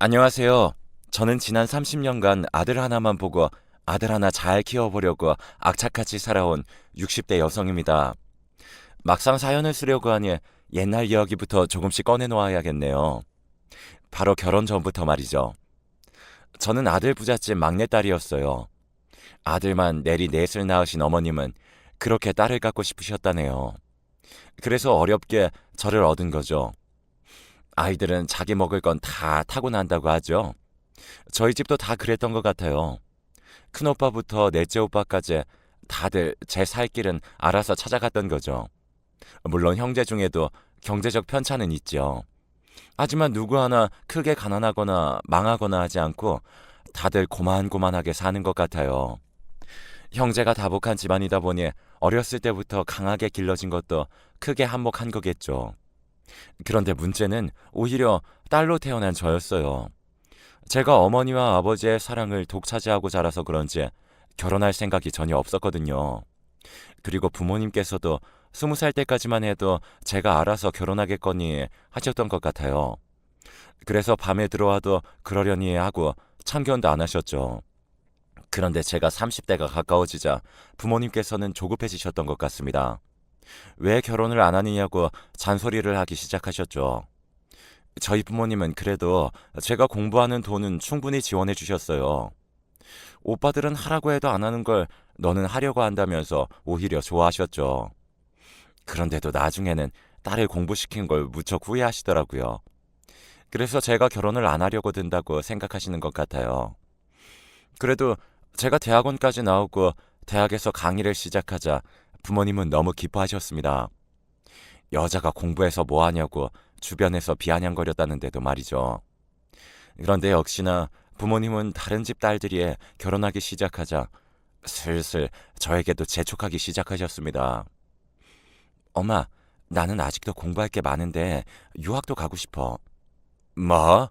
안녕하세요. 저는 지난 30년간 아들 하나만 보고 아들 하나 잘 키워보려고 악착같이 살아온 60대 여성입니다. 막상 사연을 쓰려고 하니 옛날 이야기부터 조금씩 꺼내놓아야겠네요. 바로 결혼 전부터 말이죠. 저는 아들 부잣집 막내딸이었어요. 아들만 내리 넷을 낳으신 어머님은 그렇게 딸을 갖고 싶으셨다네요. 그래서 어렵게 저를 얻은 거죠. 아이들은 자기 먹을 건 다 타고난다고 하죠. 저희 집도 다 그랬던 것 같아요. 큰오빠부터 넷째 오빠까지 다들 제 살 길은 알아서 찾아갔던 거죠. 물론 형제 중에도 경제적 편차는 있죠. 하지만 누구 하나 크게 가난하거나 망하거나 하지 않고 다들 고만고만하게 사는 것 같아요. 형제가 다복한 집안이다 보니 어렸을 때부터 강하게 길러진 것도 크게 한몫한 거겠죠. 그런데 문제는 오히려 딸로 태어난 저였어요. 제가 어머니와 아버지의 사랑을 독차지하고 자라서 그런지 결혼할 생각이 전혀 없었거든요. 그리고 부모님께서도 20살 때까지만 해도 제가 알아서 결혼하겠거니 하셨던 것 같아요. 그래서 밤에 들어와도 그러려니 하고 참견도 안 하셨죠. 그런데 제가 30대가 가까워지자 부모님께서는 조급해지셨던 것 같습니다. 왜 결혼을 안 하느냐고 잔소리를 하기 시작하셨죠. 저희 부모님은 그래도 제가 공부하는 돈은 충분히 지원해 주셨어요. 오빠들은 하라고 해도 안 하는 걸 너는 하려고 한다면서 오히려 좋아하셨죠. 그런데도 나중에는 딸을 공부시킨 걸 무척 후회하시더라고요. 그래서 제가 결혼을 안 하려고 든다고 생각하시는 것 같아요. 그래도 제가 대학원까지 나오고 대학에서 강의를 시작하자 부모님은 너무 기뻐하셨습니다. 여자가 공부해서 뭐 하냐고 주변에서 비아냥거렸다는데도 말이죠. 그런데 역시나 부모님은 다른 집 딸들이 결혼하기 시작하자 슬슬 저에게도 재촉하기 시작하셨습니다. 엄마, 나는 아직도 공부할 게 많은데 유학도 가고 싶어. 뭐?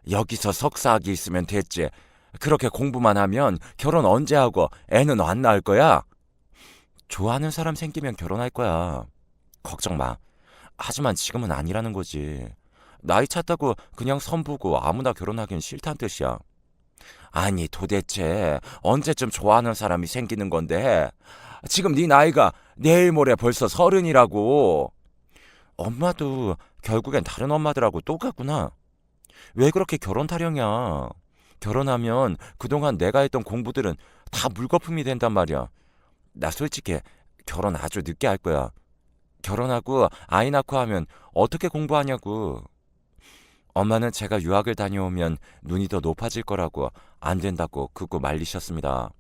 여기서 석사학위 있으면 됐지. 그렇게 공부만 하면 결혼 언제 하고 애는 안 낳을 거야? 좋아하는 사람 생기면 결혼할 거야. 걱정 마. 하지만 지금은 아니라는 거지. 나이 찼다고 그냥 선보고 아무나 결혼하긴 싫다는 뜻이야. 아니 도대체 언제쯤 좋아하는 사람이 생기는 건데? 지금 네 나이가 내일 모레 벌써 30이라고. 엄마도 결국엔 다른 엄마들하고 똑같구나. 왜 그렇게 결혼 타령이야? 결혼하면 그동안 내가 했던 공부들은 다 물거품이 된단 말이야. 나 솔직히 결혼 아주 늦게 할 거야. 결혼하고 아이 낳고 하면 어떻게 공부하냐고. 엄마는 제가 유학을 다녀오면 눈이 더 높아질 거라고 안 된다고 긋고 말리셨습니다.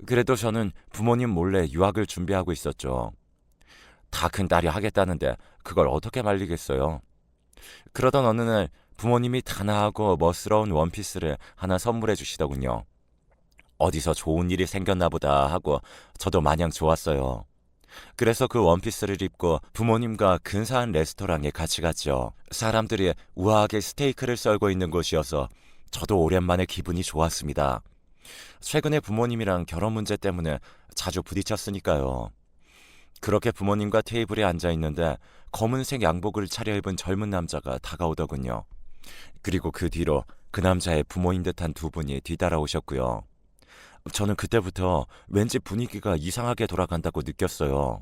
그래도 저는 부모님 몰래 유학을 준비하고 있었죠. 다 큰 딸이 하겠다는데 그걸 어떻게 말리겠어요. 그러던 어느 날 부모님이 단아하고 멋스러운 원피스를 하나 선물해 주시더군요. 어디서 좋은 일이 생겼나 보다 하고 저도 마냥 좋았어요. 그래서 그 원피스를 입고 부모님과 근사한 레스토랑에 같이 갔죠. 사람들이 우아하게 스테이크를 썰고 있는 곳이어서 저도 오랜만에 기분이 좋았습니다. 최근에 부모님이랑 결혼 문제 때문에 자주 부딪혔으니까요. 그렇게 부모님과 테이블에 앉아 있는데 검은색 양복을 차려입은 젊은 남자가 다가오더군요. 그리고 그 뒤로 그 남자의 부모인 듯한 두 분이 뒤따라오셨고요. 저는 그때부터 왠지 분위기가 이상하게 돌아간다고 느꼈어요.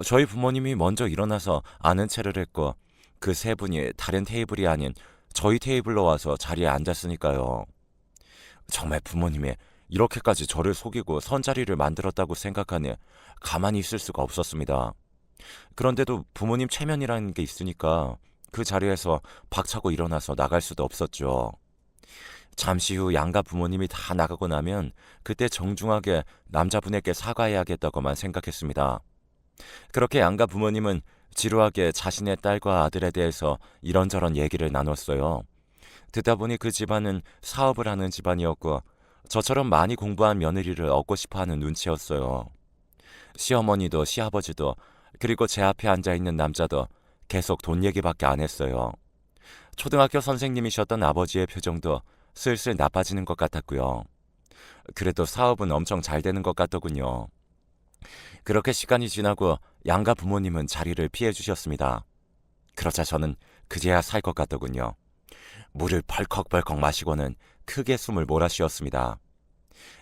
저희 부모님이 먼저 일어나서 아는 체를 했고 그 세 분이 다른 테이블이 아닌 저희 테이블로 와서 자리에 앉았으니까요. 정말 부모님이 이렇게까지 저를 속이고 선자리를 만들었다고 생각하니 가만히 있을 수가 없었습니다. 그런데도 부모님 체면이라는 게 있으니까 그 자리에서 박차고 일어나서 나갈 수도 없었죠. 잠시 후 양가 부모님이 다 나가고 나면 그때 정중하게 남자분에게 사과해야겠다고만 생각했습니다. 그렇게 양가 부모님은 지루하게 자신의 딸과 아들에 대해서 이런저런 얘기를 나눴어요. 듣다 보니 그 집안은 사업을 하는 집안이었고 저처럼 많이 공부한 며느리를 얻고 싶어하는 눈치였어요. 시어머니도 시아버지도 그리고 제 앞에 앉아있는 남자도 계속 돈 얘기밖에 안 했어요. 초등학교 선생님이셨던 아버지의 표정도 슬슬 나빠지는 것 같았고요. 그래도 사업은 엄청 잘 되는 것 같더군요. 그렇게 시간이 지나고 양가 부모님은 자리를 피해 주셨습니다. 그러자 저는 그제야 살 것 같더군요. 물을 벌컥벌컥 마시고는 크게 숨을 몰아쉬었습니다.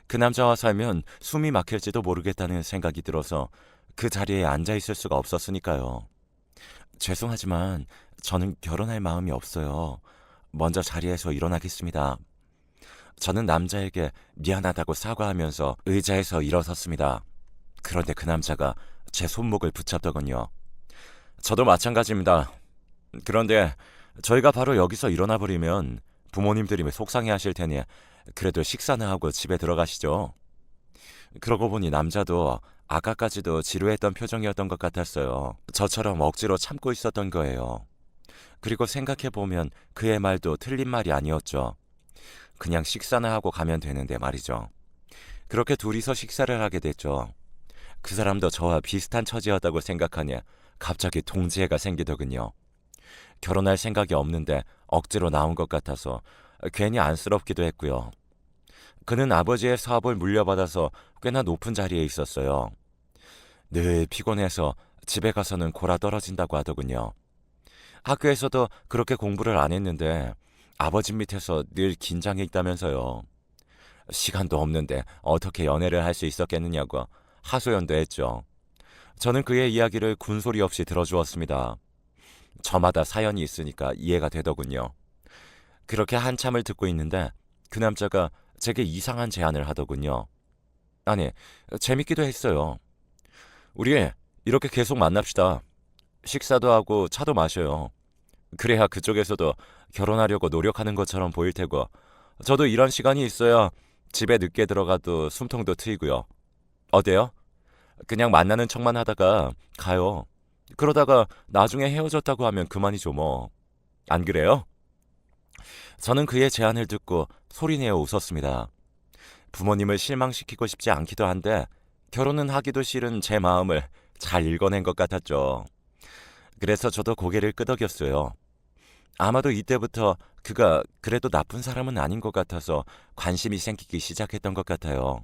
그 남자와 살면 숨이 막힐지도 모르겠다는 생각이 들어서 그 자리에 앉아 있을 수가 없었으니까요. 죄송하지만 저는 결혼할 마음이 없어요. 먼저 자리에서 일어나겠습니다. 저는 남자에게 미안하다고 사과하면서 의자에서 일어섰습니다. 그런데 그 남자가 제 손목을 붙잡더군요. 저도 마찬가지입니다. 그런데 저희가 바로 여기서 일어나 버리면 부모님들이 속상해 하실 테니 그래도 식사나 하고 집에 들어가시죠. 그러고 보니 남자도 아까까지도 지루했던 표정이었던 것 같았어요. 저처럼 억지로 참고 있었던 거예요. 그리고 생각해보면 그의 말도 틀린 말이 아니었죠. 그냥 식사나 하고 가면 되는데 말이죠. 그렇게 둘이서 식사를 하게 됐죠. 그 사람도 저와 비슷한 처지였다고 생각하니 갑자기 동지애가 생기더군요. 결혼할 생각이 없는데 억지로 나온 것 같아서 괜히 안쓰럽기도 했고요. 그는 아버지의 사업을 물려받아서 꽤나 높은 자리에 있었어요. 늘 피곤해서 집에 가서는 골아 떨어진다고 하더군요. 학교에서도 그렇게 공부를 안 했는데 아버지 밑에서 늘 긴장해 있다면서요. 시간도 없는데 어떻게 연애를 할 수 있었겠느냐고 하소연도 했죠. 저는 그의 이야기를 군소리 없이 들어주었습니다. 저마다 사연이 있으니까 이해가 되더군요. 그렇게 한참을 듣고 있는데 그 남자가 제게 이상한 제안을 하더군요. 아니, 재밌기도 했어요. 우리 이렇게 계속 만납시다. 식사도 하고 차도 마셔요. 그래야 그쪽에서도 결혼하려고 노력하는 것처럼 보일 테고 저도 이런 시간이 있어야 집에 늦게 들어가도 숨통도 트이고요. 어때요? 그냥 만나는 척만 하다가 가요. 그러다가 나중에 헤어졌다고 하면 그만이죠 뭐. 안 그래요? 저는 그의 제안을 듣고 소리내어 웃었습니다. 부모님을 실망시키고 싶지 않기도 한데 결혼은 하기도 싫은 제 마음을 잘 읽어낸 것 같았죠. 그래서 저도 고개를 끄덕였어요. 아마도 이때부터 그가 그래도 나쁜 사람은 아닌 것 같아서 관심이 생기기 시작했던 것 같아요.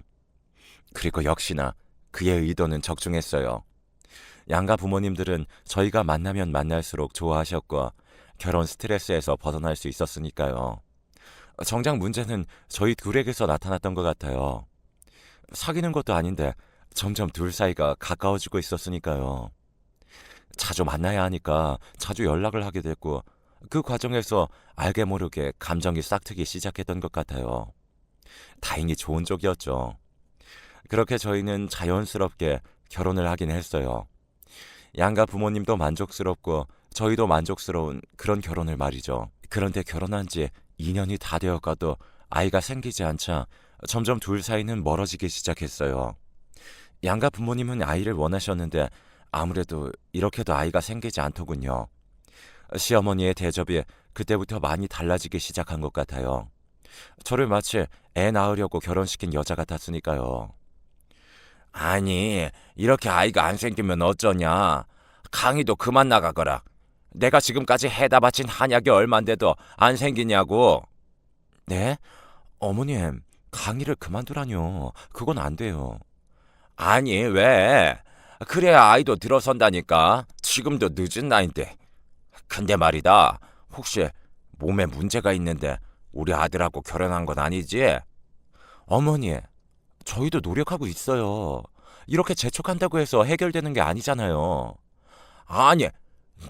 그리고 역시나 그의 의도는 적중했어요. 양가 부모님들은 저희가 만나면 만날수록 좋아하셨고 결혼 스트레스에서 벗어날 수 있었으니까요. 정작 문제는 저희 둘에게서 나타났던 것 같아요. 사귀는 것도 아닌데 점점 둘 사이가 가까워지고 있었으니까요. 자주 만나야 하니까 자주 연락을 하게 됐고 그 과정에서 알게 모르게 감정이 싹트기 시작했던 것 같아요. 다행히 좋은 쪽이었죠. 그렇게 저희는 자연스럽게 결혼을 하긴 했어요. 양가 부모님도 만족스럽고 저희도 만족스러운 그런 결혼을 말이죠. 그런데 결혼한 지 2년이 다 되어가도 아이가 생기지 않자 점점 둘 사이는 멀어지기 시작했어요. 양가 부모님은 아이를 원하셨는데 아무래도 이렇게도 아이가 생기지 않더군요. 시어머니의 대접이 그때부터 많이 달라지기 시작한 것 같아요. 저를 마치 애 낳으려고 결혼시킨 여자 같았으니까요. 아니, 이렇게 아이가 안 생기면 어쩌냐? 강의도 그만 나가거라. 내가 지금까지 해다 바친 한약이 얼만데도 안 생기냐고. 네? 어머님, 강의를 그만두라뇨. 그건 안 돼요. 아니, 왜? 그래야 아이도 들어선다니까. 지금도 늦은 나이인데. 근데 말이다. 혹시 몸에 문제가 있는데 우리 아들하고 결혼한 건 아니지? 어머니, 저희도 노력하고 있어요. 이렇게 재촉한다고 해서 해결되는 게 아니잖아요. 아니,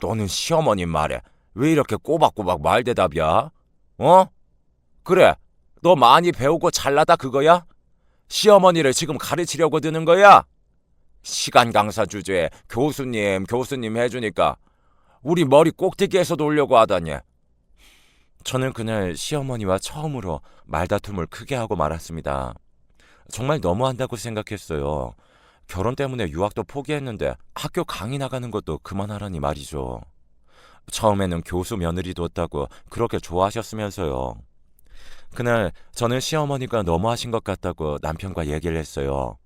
너는 시어머님 말에 왜 이렇게 꼬박꼬박 말대답이야? 어? 그래, 너 많이 배우고 잘나다 그거야? 시어머니를 지금 가르치려고 드는 거야? 시간 강사 주제에 교수님 해주니까 우리 머리 꼭대기에서 놀려고 하다니. 저는 그날 시어머니와 처음으로 말다툼을 크게 하고 말았습니다. 정말 너무한다고 생각했어요. 결혼 때문에 유학도 포기했는데 학교 강의 나가는 것도 그만하라니 말이죠. 처음에는 교수 며느리 뒀다고 그렇게 좋아하셨으면서요. 그날 저는 시어머니가 너무하신 것 같다고 남편과 얘기를 했어요.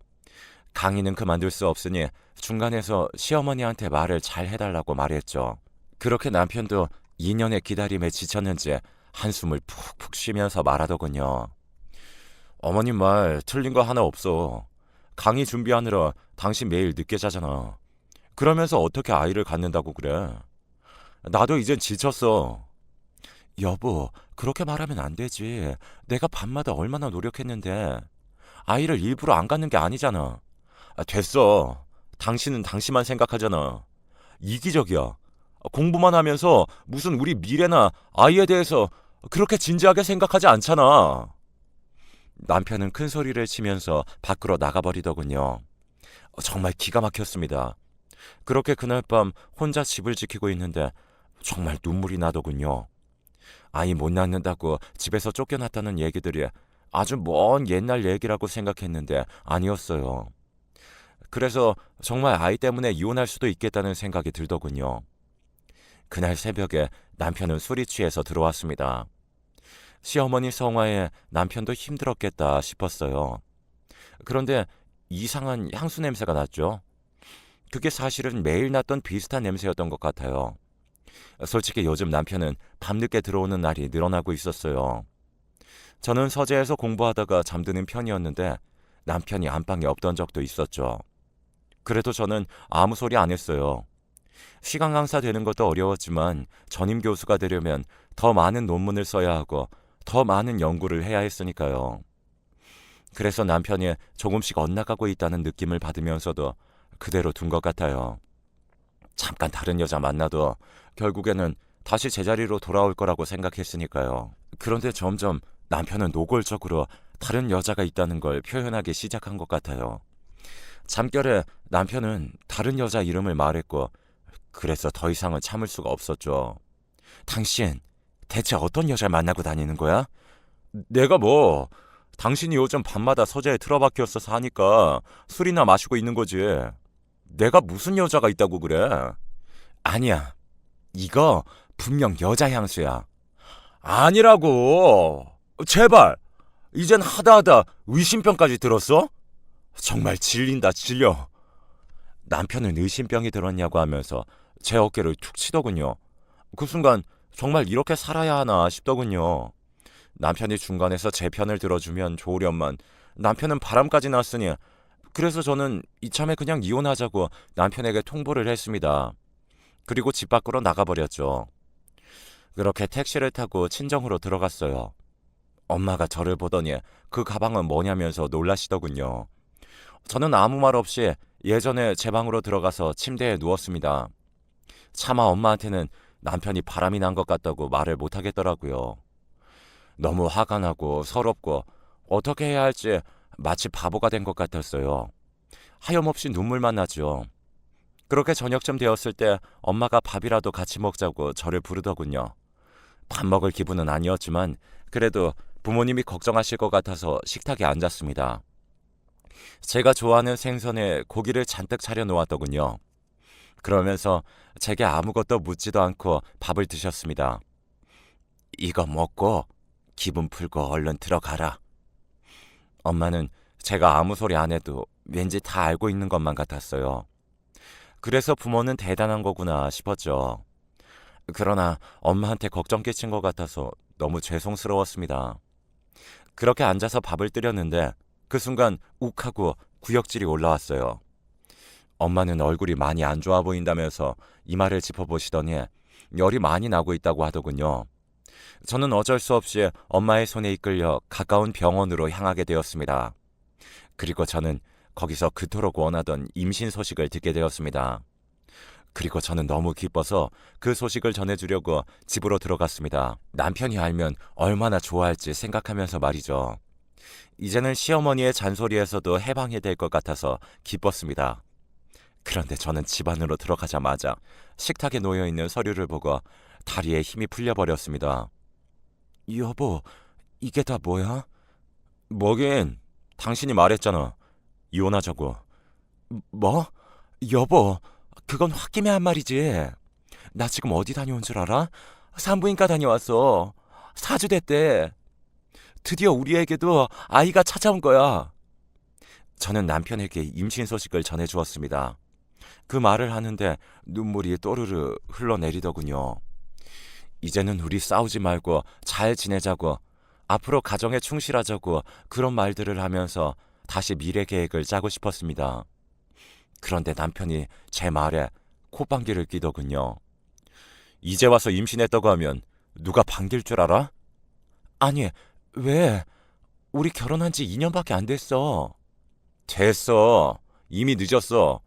강의는 그만둘 수 없으니 중간에서 시어머니한테 말을 잘 해달라고 말했죠. 그렇게 남편도 2년의 기다림에 지쳤는지 한숨을 푹푹 쉬면서 말하더군요. 어머님 말 틀린 거 하나 없어. 강의 준비하느라 당신 매일 늦게 자잖아. 그러면서 어떻게 아이를 갖는다고 그래? 나도 이젠 지쳤어. 여보, 그렇게 말하면 안 되지. 내가 밤마다 얼마나 노력했는데. 아이를 일부러 안 갖는 게 아니잖아. 됐어. 당신은 당신만 생각하잖아. 이기적이야. 공부만 하면서 무슨 우리 미래나 아이에 대해서 그렇게 진지하게 생각하지 않잖아. 남편은 큰 소리를 치면서 밖으로 나가버리더군요. 정말 기가 막혔습니다. 그렇게 그날 밤 혼자 집을 지키고 있는데 정말 눈물이 나더군요. 아이 못 낳는다고 집에서 쫓겨났다는 얘기들이 아주 먼 옛날 얘기라고 생각했는데 아니었어요. 그래서 정말 아이 때문에 이혼할 수도 있겠다는 생각이 들더군요. 그날 새벽에 남편은 술이 취해서 들어왔습니다. 시어머니 성화에 남편도 힘들었겠다 싶었어요. 그런데 이상한 향수 냄새가 났죠. 그게 사실은 매일 났던 비슷한 냄새였던 것 같아요. 솔직히 요즘 남편은 밤늦게 들어오는 날이 늘어나고 있었어요. 저는 서재에서 공부하다가 잠드는 편이었는데 남편이 안방에 없던 적도 있었죠. 그래도 저는 아무 소리 안 했어요. 시간 강사 되는 것도 어려웠지만 전임 교수가 되려면 더 많은 논문을 써야 하고 더 많은 연구를 해야 했으니까요. 그래서 남편이 조금씩 엇나가고 있다는 느낌을 받으면서도 그대로 둔 것 같아요. 잠깐 다른 여자 만나도 결국에는 다시 제자리로 돌아올 거라고 생각했으니까요. 그런데 점점 남편은 노골적으로 다른 여자가 있다는 걸 표현하기 시작한 것 같아요. 잠결에 남편은 다른 여자 이름을 말했고 그래서 더 이상은 참을 수가 없었죠. 당신 대체 어떤 여자를 만나고 다니는 거야? 내가 뭐 당신이 요즘 밤마다 서재에 틀어박혀서 사니까 술이나 마시고 있는 거지. 내가 무슨 여자가 있다고 그래? 아니야. 이거 분명 여자 향수야. 아니라고. 제발. 이젠 하다하다 의심병까지 들었어? 정말 질린다 질려. 남편은 의심병이 들었냐고 하면서 제 어깨를 툭 치더군요. 그 순간 정말 이렇게 살아야 하나 싶더군요. 남편이 중간에서 제 편을 들어주면 좋으련만 남편은 바람까지 났으니 그래서 저는 이참에 그냥 이혼하자고 남편에게 통보를 했습니다. 그리고 집 밖으로 나가버렸죠. 그렇게 택시를 타고 친정으로 들어갔어요. 엄마가 저를 보더니 그 가방은 뭐냐면서 놀라시더군요. 저는 아무 말 없이 예전에 제 방으로 들어가서 침대에 누웠습니다. 차마 엄마한테는 남편이 바람이 난 것 같다고 말을 못하겠더라고요. 너무 화가 나고 서럽고 어떻게 해야 할지 마치 바보가 된 것 같았어요. 하염없이 눈물만 나죠. 그렇게 저녁쯤 되었을 때 엄마가 밥이라도 같이 먹자고 저를 부르더군요. 밥 먹을 기분은 아니었지만 그래도 부모님이 걱정하실 것 같아서 식탁에 앉았습니다. 제가 좋아하는 생선에 고기를 잔뜩 차려 놓았더군요. 그러면서 제게 아무것도 묻지도 않고 밥을 드셨습니다. 이거 먹고 기분 풀고 얼른 들어가라. 엄마는 제가 아무 소리 안 해도 왠지 다 알고 있는 것만 같았어요. 그래서 부모는 대단한 거구나 싶었죠. 그러나 엄마한테 걱정 끼친 것 같아서 너무 죄송스러웠습니다. 그렇게 앉아서 밥을 뜨렸는데 그 순간 욱하고 구역질이 올라왔어요. 엄마는 얼굴이 많이 안 좋아 보인다면서 이마를 짚어보시더니 열이 많이 나고 있다고 하더군요. 저는 어쩔 수 없이 엄마의 손에 이끌려 가까운 병원으로 향하게 되었습니다. 그리고 저는 거기서 그토록 원하던 임신 소식을 듣게 되었습니다. 그리고 저는 너무 기뻐서 그 소식을 전해주려고 집으로 들어갔습니다. 남편이 알면 얼마나 좋아할지 생각하면서 말이죠. 이제는 시어머니의 잔소리에서도 해방이 될 것 같아서 기뻤습니다. 그런데 저는 집 안으로 들어가자마자 식탁에 놓여있는 서류를 보고 다리에 힘이 풀려버렸습니다. 여보, 이게 다 뭐야? 뭐긴, 당신이 말했잖아. 이혼하자고. 뭐? 여보, 그건 홧김에 한 말이지. 나 지금 어디 다녀온 줄 알아? 산부인과 다녀왔어. 4주 됐대. 드디어 우리에게도 아이가 찾아온 거야. 저는 남편에게 임신 소식을 전해주었습니다. 그 말을 하는데 눈물이 또르르 흘러내리더군요. 이제는 우리 싸우지 말고 잘 지내자고, 앞으로 가정에 충실하자고 그런 말들을 하면서 다시 미래 계획을 짜고 싶었습니다. 그런데 남편이 제 말에 콧방귀를 뀌더군요. 이제 와서 임신했다고 하면 누가 반길 줄 알아? 아니, 왜? 우리 결혼한 지 2년밖에 안 됐어. 됐어. 이미 늦었어.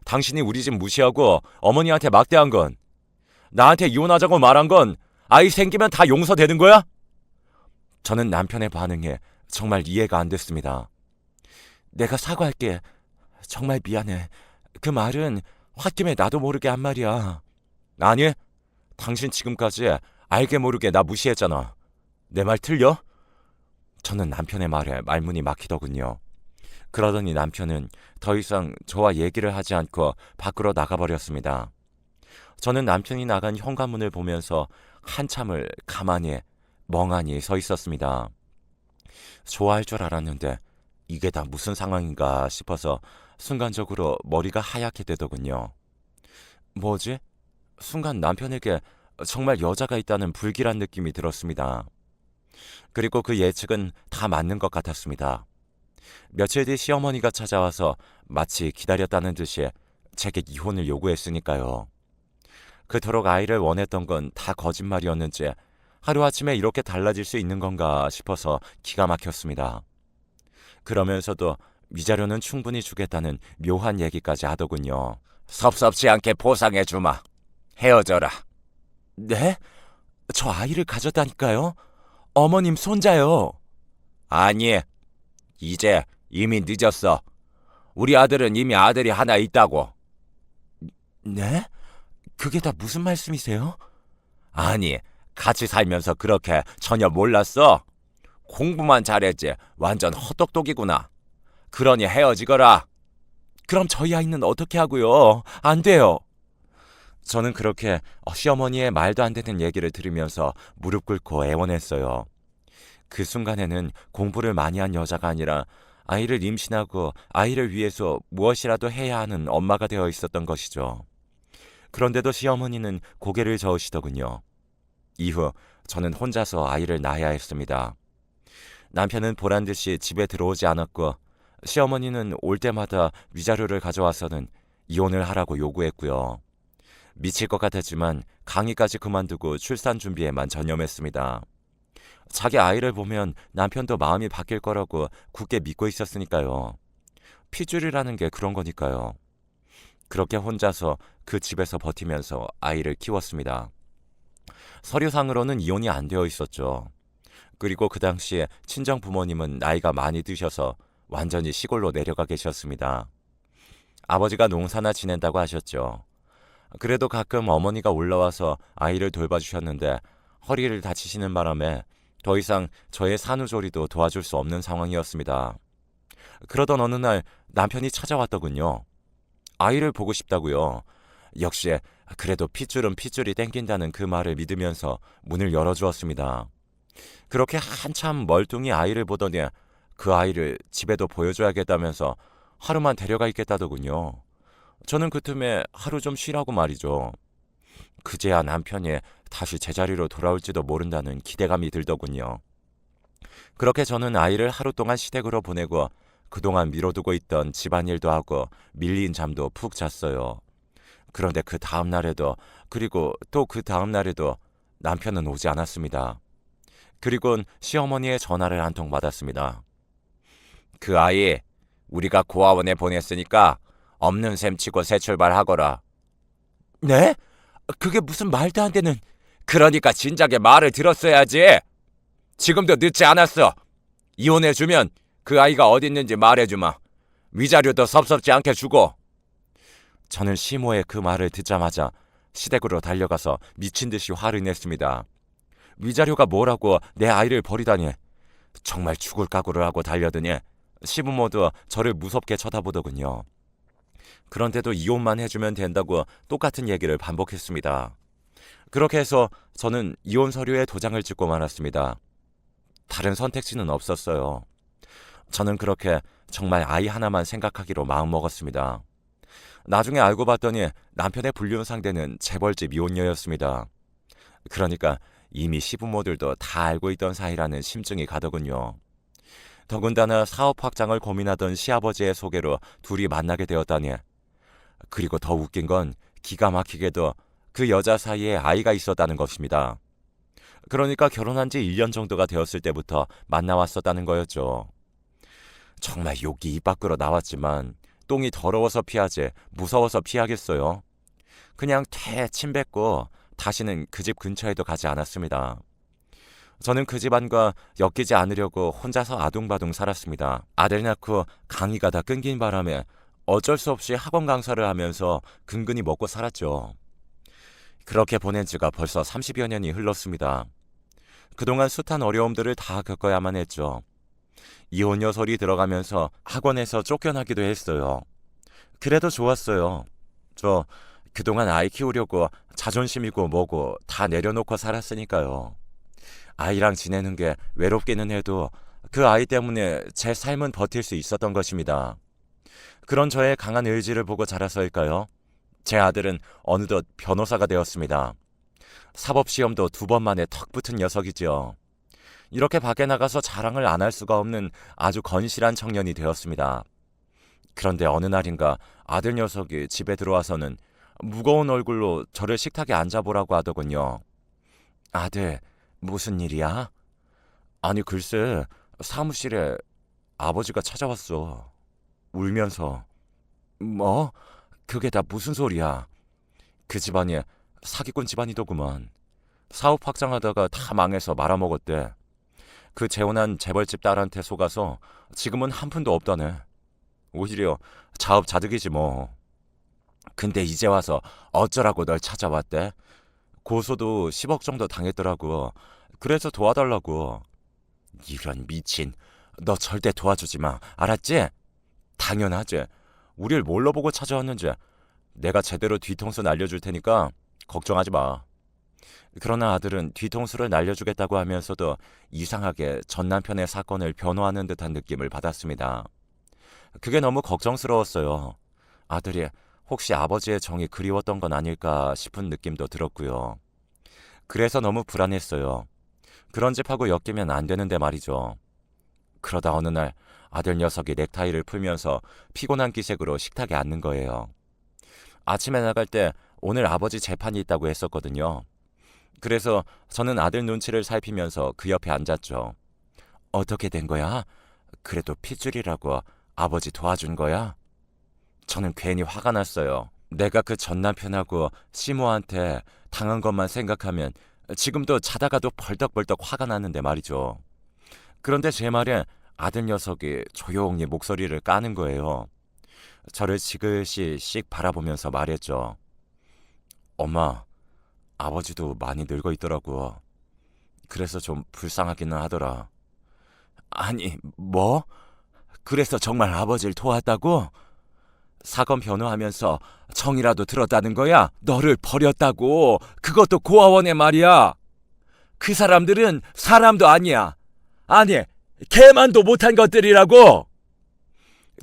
당신이 우리 집 무시하고 어머니한테 막대한 건, 나한테 이혼하자고 말한 건 아이 생기면 다 용서되는 거야? 저는 남편의 반응에 정말 이해가 안 됐습니다. 내가 사과할게. 정말 미안해. 그 말은 홧김에 나도 모르게 한 말이야. 아니, 당신 지금까지 알게 모르게 나 무시했잖아. 내 말 틀려? 저는 남편의 말에 말문이 막히더군요. 그러더니 남편은 더 이상 저와 얘기를 하지 않고 밖으로 나가버렸습니다. 저는 남편이 나간 현관문을 보면서 한참을 가만히 멍하니 서 있었습니다. 좋아할 줄 알았는데 이게 다 무슨 상황인가 싶어서 순간적으로 머리가 하얗게 되더군요. 뭐지? 순간 남편에게 정말 여자가 있다는 불길한 느낌이 들었습니다. 그리고 그 예측은 다 맞는 것 같았습니다. 며칠 뒤 시어머니가 찾아와서 마치 기다렸다는 듯이 제게 이혼을 요구했으니까요. 그토록 아이를 원했던 건 다 거짓말이었는지 하루아침에 이렇게 달라질 수 있는 건가 싶어서 기가 막혔습니다. 그러면서도 위자료는 충분히 주겠다는 묘한 얘기까지 하더군요. 섭섭지 않게 보상해주마. 헤어져라. 네? 저 아이를 가졌다니까요? 어머님 손자요. 아니, 이제 이미 늦었어. 우리 아들은 이미 아들이 하나 있다고. 네? 그게 다 무슨 말씀이세요? 아니, 같이 살면서 그렇게 전혀 몰랐어? 공부만 잘했지 완전 헛똑똑이구나. 그러니 헤어지거라. 그럼 저희 아이는 어떻게 하고요? 안 돼요. 저는 그렇게 시어머니의 말도 안 되는 얘기를 들으면서 무릎 꿇고 애원했어요. 그 순간에는 공부를 많이 한 여자가 아니라 아이를 임신하고 아이를 위해서 무엇이라도 해야 하는 엄마가 되어 있었던 것이죠. 그런데도 시어머니는 고개를 저으시더군요. 이후 저는 혼자서 아이를 낳아야 했습니다. 남편은 보란듯이 집에 들어오지 않았고 시어머니는 올 때마다 위자료를 가져와서는 이혼을 하라고 요구했고요. 미칠 것 같았지만 강의까지 그만두고 출산 준비에만 전념했습니다. 자기 아이를 보면 남편도 마음이 바뀔 거라고 굳게 믿고 있었으니까요. 피줄이라는 게 그런 거니까요. 그렇게 혼자서 그 집에서 버티면서 아이를 키웠습니다. 서류상으로는 이혼이 안 되어 있었죠. 그리고 그 당시에 친정 부모님은 나이가 많이 드셔서 완전히 시골로 내려가 계셨습니다. 아버지가 농사나 지낸다고 하셨죠. 그래도 가끔 어머니가 올라와서 아이를 돌봐주셨는데 허리를 다치시는 바람에 더 이상 저의 산후조리도 도와줄 수 없는 상황이었습니다. 그러던 어느 날 남편이 찾아왔더군요. 아이를 보고 싶다고요. 역시 그래도 핏줄은 핏줄이 땡긴다는 그 말을 믿으면서 문을 열어주었습니다. 그렇게 한참 멀뚱히 아이를 보더니 그 아이를 집에도 보여줘야겠다면서 하루만 데려가 있겠다더군요. 저는 그 틈에 하루 좀 쉬라고 말이죠. 그제야 남편이 다시 제자리로 돌아올지도 모른다는 기대감이 들더군요. 그렇게 저는 아이를 하루 동안 시댁으로 보내고 그동안 미뤄두고 있던 집안일도 하고 밀린 잠도 푹 잤어요. 그런데 그 다음 날에도 그리고 또 그 다음 날에도 남편은 오지 않았습니다. 그리고는 시어머니의 전화를 한 통 받았습니다. 그 아이 우리가 고아원에 보냈으니까 없는 셈 치고 새 출발하거라. 네? 그게 무슨 말도 안 되는... 그러니까 진작에 말을 들었어야지. 지금도 늦지 않았어. 이혼해주면 그 아이가 어디 있는지 말해주마. 위자료도 섭섭지 않게 주고. 저는 시모의 그 말을 듣자마자 시댁으로 달려가서 미친 듯이 화를 냈습니다. 위자료가 뭐라고 내 아이를 버리다니. 정말 죽을 각오를 하고 달려드니 시부모도 저를 무섭게 쳐다보더군요. 그런데도 이혼만 해주면 된다고 똑같은 얘기를 반복했습니다. 그렇게 해서 저는 이혼 서류에 도장을 찍고 말았습니다. 다른 선택지는 없었어요. 저는 그렇게 정말 아이 하나만 생각하기로 마음먹었습니다. 나중에 알고 봤더니 남편의 불륜 상대는 재벌집 이혼녀였습니다. 그러니까 이미 시부모들도 다 알고 있던 사이라는 심증이 가더군요. 더군다나 사업 확장을 고민하던 시아버지의 소개로 둘이 만나게 되었다니. 그리고 더 웃긴 건 기가 막히게도 그 여자 사이에 아이가 있었다는 것입니다. 그러니까 결혼한 지 1년 정도가 되었을 때부터 만나왔었다는 거였죠. 정말 욕이 입 밖으로 나왔지만 똥이 더러워서 피하지 무서워서 피하겠어요. 그냥 퇴 침 뱉고 다시는 그 집 근처에도 가지 않았습니다. 저는 그 집안과 엮이지 않으려고 혼자서 아둥바둥 살았습니다. 아들 낳고 강의가 다 끊긴 바람에 어쩔 수 없이 학원 강사를 하면서 근근히 먹고 살았죠. 그렇게 보낸 지가 벌써 30여 년이 흘렀습니다. 그동안 숱한 어려움들을 다 겪어야만 했죠. 이혼 여설이 들어가면서 학원에서 쫓겨나기도 했어요. 그래도 좋았어요. 저 그동안 아이 키우려고 자존심이고 뭐고 다 내려놓고 살았으니까요. 아이랑 지내는 게 외롭기는 해도 그 아이 때문에 제 삶은 버틸 수 있었던 것입니다. 그런 저의 강한 의지를 보고 자라서일까요? 제 아들은 어느덧 변호사가 되었습니다. 사법시험도 2번 만에 턱 붙은 녀석이지요. 이렇게 밖에 나가서 자랑을 안 할 수가 없는 아주 건실한 청년이 되었습니다. 그런데 어느 날인가 아들 녀석이 집에 들어와서는 무거운 얼굴로 저를 식탁에 앉아보라고 하더군요. 아들, 무슨 일이야? 아니 글쎄, 사무실에 아버지가 찾아왔어. 울면서. 뭐? 그게 다 무슨 소리야? 그 집안이 사기꾼 집안이더구만. 사업 확장하다가 다 망해서 말아먹었대. 그 재혼한 재벌집 딸한테 속아서 지금은 한 푼도 없다네. 오히려 자업자득이지 뭐. 근데 이제 와서 어쩌라고 널 찾아왔대? 고소도 10억 정도 당했더라고. 그래서 도와달라고. 이런 미친. 너 절대 도와주지 마. 알았지? 당연하지. 우릴 뭘로 보고 찾아왔는지 내가 제대로 뒤통수 날려줄 테니까 걱정하지 마. 그러나 아들은 뒤통수를 날려주겠다고 하면서도 이상하게 전 남편의 사건을 변호하는 듯한 느낌을 받았습니다. 그게 너무 걱정스러웠어요. 아들이 혹시 아버지의 정이 그리웠던 건 아닐까 싶은 느낌도 들었고요. 그래서 너무 불안했어요. 그런 집하고 엮이면 안 되는데 말이죠. 그러다 어느 날 아들 녀석이 넥타이를 풀면서 피곤한 기색으로 식탁에 앉는 거예요. 아침에 나갈 때 오늘 아버지 재판이 있다고 했었거든요. 그래서 저는 아들 눈치를 살피면서 그 옆에 앉았죠. 어떻게 된 거야? 그래도 핏줄이라고 아버지 도와준 거야? 저는 괜히 화가 났어요. 내가 그 전 남편하고 시모한테 당한 것만 생각하면 지금도 자다가도 벌떡벌떡 화가 나는데 말이죠. 그런데 제 말에 아들 녀석이 조용히 목소리를 까는 거예요. 저를 지그시 씩 바라보면서 말했죠. 엄마, 아버지도 많이 늙어 있더라고. 그래서 좀 불쌍하기는 하더라. 아니, 뭐? 그래서 정말 아버지를 도왔다고? 사건 변호하면서 정이라도 들었다는 거야? 너를 버렸다고. 그것도 고아원에 말이야. 그 사람들은 사람도 아니야. 아니, 개만도 못한 것들이라고.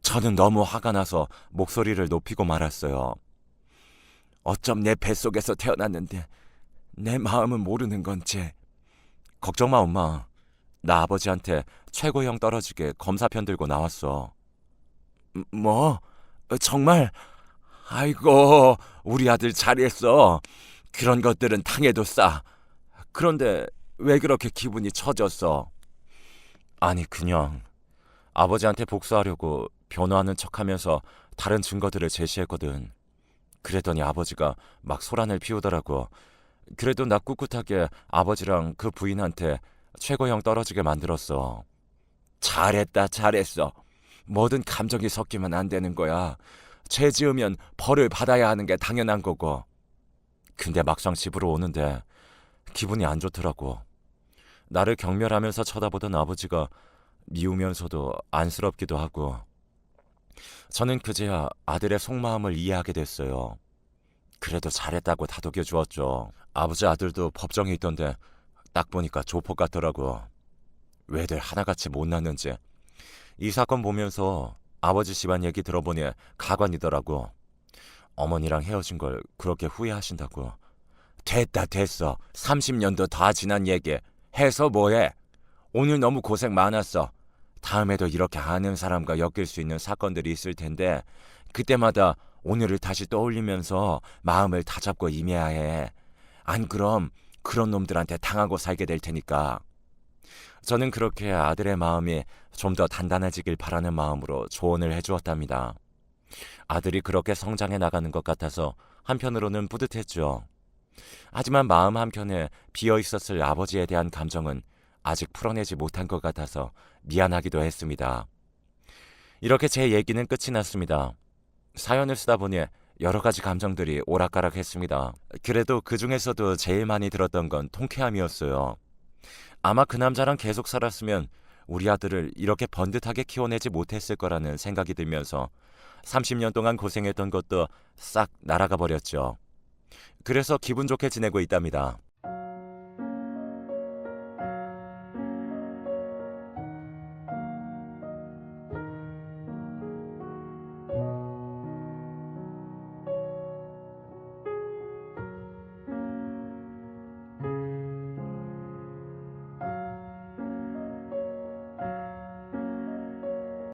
저는 너무 화가 나서 목소리를 높이고 말았어요. 어쩜 내 뱃속에서 태어났는데 내 마음은 모르는 건지. 걱정 마, 엄마. 나 아버지한테 최고형 떨어지게 검사편 들고 나왔어. 뭐? 정말? 아이고, 우리 아들 잘했어. 그런 것들은 당해도 싸. 그런데 왜 그렇게 기분이 처졌어? 아니, 그냥 아버지한테 복수하려고 변호하는 척하면서 다른 증거들을 제시했거든. 그랬더니 아버지가 막 소란을 피우더라고. 그래도 나 꿋꿋하게 아버지랑 그 부인한테 최고형 떨어지게 만들었어. 잘했다, 잘했어. 뭐든 감정이 섞이면 안 되는 거야. 죄 지으면 벌을 받아야 하는 게 당연한 거고. 근데 막상 집으로 오는데 기분이 안 좋더라고. 나를 경멸하면서 쳐다보던 아버지가 미우면서도 안쓰럽기도 하고. 저는 그제야 아들의 속마음을 이해하게 됐어요. 그래도 잘했다고 다독여 주었죠. 아버지 아들도 법정에 있던데 딱 보니까 조폭 같더라고. 왜들 하나같이 못났는지. 이 사건 보면서 아버지 집안 얘기 들어보니 가관이더라고. 어머니랑 헤어진 걸 그렇게 후회하신다고. 됐다 됐어. 30년도 다 지난 얘기. 해서 뭐해. 오늘 너무 고생 많았어. 다음에도 이렇게 아는 사람과 엮일 수 있는 사건들이 있을 텐데 그때마다 오늘을 다시 떠올리면서 마음을 다잡고 임해야 해. 안 그럼 그런 놈들한테 당하고 살게 될 테니까. 저는 그렇게 아들의 마음이 좀 더 단단해지길 바라는 마음으로 조언을 해주었답니다. 아들이 그렇게 성장해 나가는 것 같아서 한편으로는 뿌듯했죠. 하지만 마음 한켠에 비어 있었을 아버지에 대한 감정은 아직 풀어내지 못한 것 같아서 미안하기도 했습니다. 이렇게 제 얘기는 끝이 났습니다. 사연을 쓰다 보니 여러 가지 감정들이 오락가락했습니다. 그래도 그 중에서도 제일 많이 들었던 건 통쾌함이었어요. 아마 그 남자랑 계속 살았으면 우리 아들을 이렇게 번듯하게 키워내지 못했을 거라는 생각이 들면서 30년 동안 고생했던 것도 싹 날아가 버렸죠. 그래서 기분 좋게 지내고 있답니다.